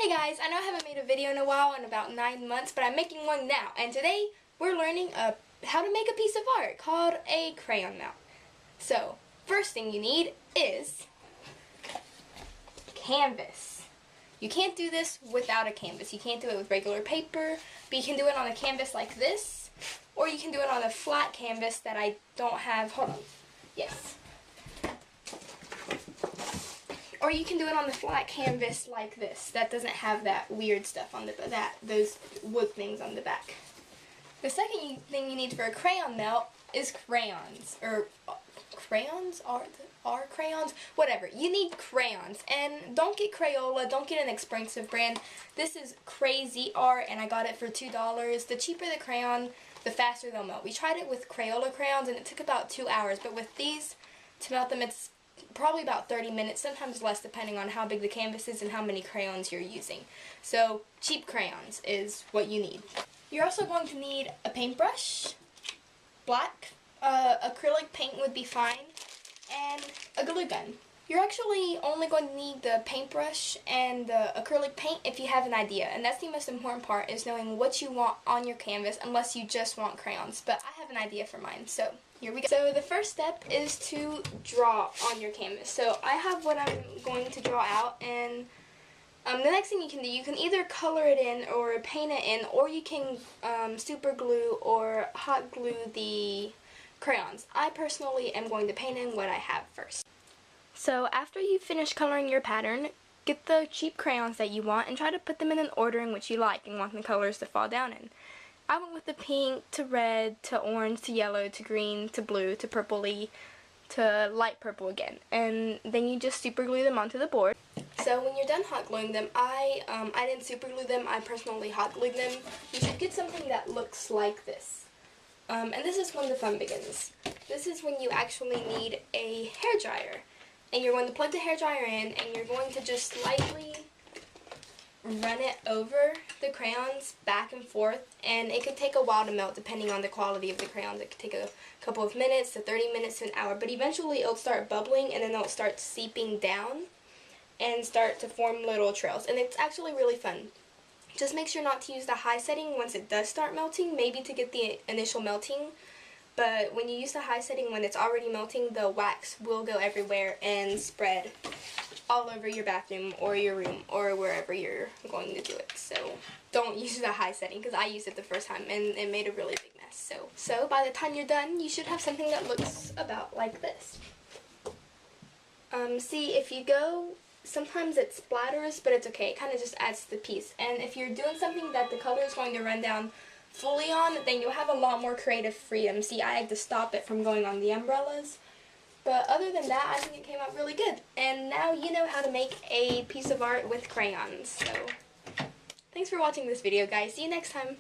Hey guys, I know I haven't made a video in a while, in about 9 months, but I'm making one now. And today we're learning how to make a piece of art called a crayon mount. So, first thing you need is canvas. You can't do this without a canvas. You can't do it with regular paper, but you can do it on a canvas like this, or you can do it on a flat canvas that I don't have. Hold on. Yes. Or you can do it on the flat canvas like this, that doesn't have that weird stuff on those wood things on the back. The second thing you need for a crayon melt is crayons, or crayons, are crayons, whatever. You need crayons, and don't get Crayola, don't get an expensive brand. This is Crazy Art, and I got it for $2. The cheaper the crayon, the faster they'll melt. We tried it with Crayola crayons, and it took about 2 hours, but with these, to melt them, it's probably about 30 minutes, sometimes less, depending on how big the canvas is and how many crayons you're using. So cheap crayons is what you need. You're also going to need a paintbrush, black, acrylic paint would be fine, and a glue gun. You're actually only going to need the paintbrush and the acrylic paint if you have an idea, and that's the most important part, is knowing what you want on your canvas, unless you just want crayons. But I have an idea for mine, so here we go. So the first step is to draw on your canvas. So I have what I'm going to draw out, and the next thing you can do, you can either color it in or paint it in, or you can super glue or hot glue the crayons. I personally am going to paint in what I have first. So after you finish coloring your pattern, get the cheap crayons that you want and try to put them in an order in which you like and want the colors to fall down in. I went with the pink to red to orange to yellow to green to blue to purpley to light purple again, and then you just super glue them onto the board. So when you're done hot gluing them, I didn't super glue them, I personally hot glued them. You should get something that looks like this. And this is when the fun begins. This is when you actually need a hairdryer. And you're going to plug the hairdryer in, and you're going to just lightly run it over the crayons back and forth, and it could take a while to melt depending on the quality of the crayons. It could take a couple of minutes to 30 minutes to an hour, but eventually it'll start bubbling and then it'll start seeping down and start to form little trails, and it's actually really fun. Just make sure not to use the high setting once it does start melting, maybe to get the initial melting. But when you use the high setting when it's already melting, the wax will go everywhere and spread all over your bathroom or your room or wherever you're going to do it. So don't use the high setting, because I used it the first time and it made a really big mess. So by the time you're done, you should have something that looks about like this. See, if you go, sometimes it splatters, but it's okay. It kind of just adds to the piece. And if you're doing something that the color is going to run down fully on, then you'll have a lot more creative freedom. See, I had to stop it from going on the umbrellas. But other than that, I think it came out really good. And now you know how to make a piece of art with crayons. So, thanks for watching this video, guys. See you next time.